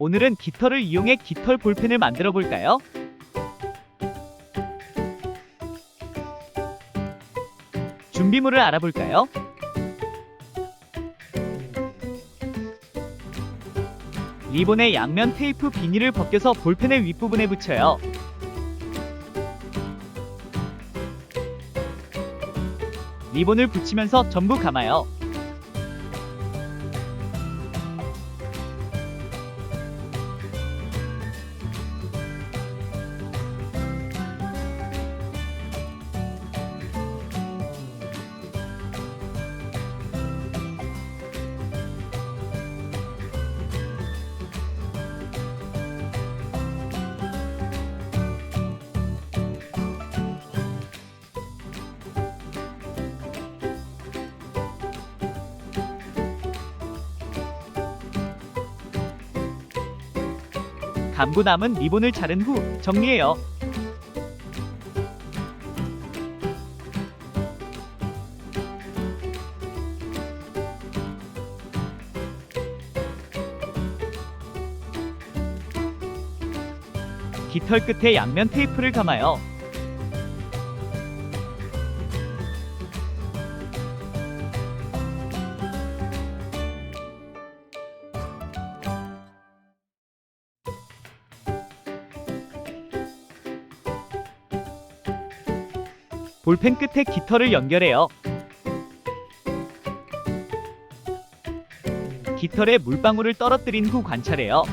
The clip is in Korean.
오늘은 깃털을 이용해 깃털 볼펜을 만들어 볼까요? 준비물을 알아볼까요? 리본의 양면 테이프 비닐을 벗겨서 볼펜의 윗부분에 붙여요. 리본을 붙이면서 전부 감아요. 감고 남은 리본을 자른 후 정리해요. 깃털 끝에 양면 테이프를 감아요. 볼펜 끝에 깃털을 연결해요. 깃털에 물방울을 떨어뜨린 후 관찰해요.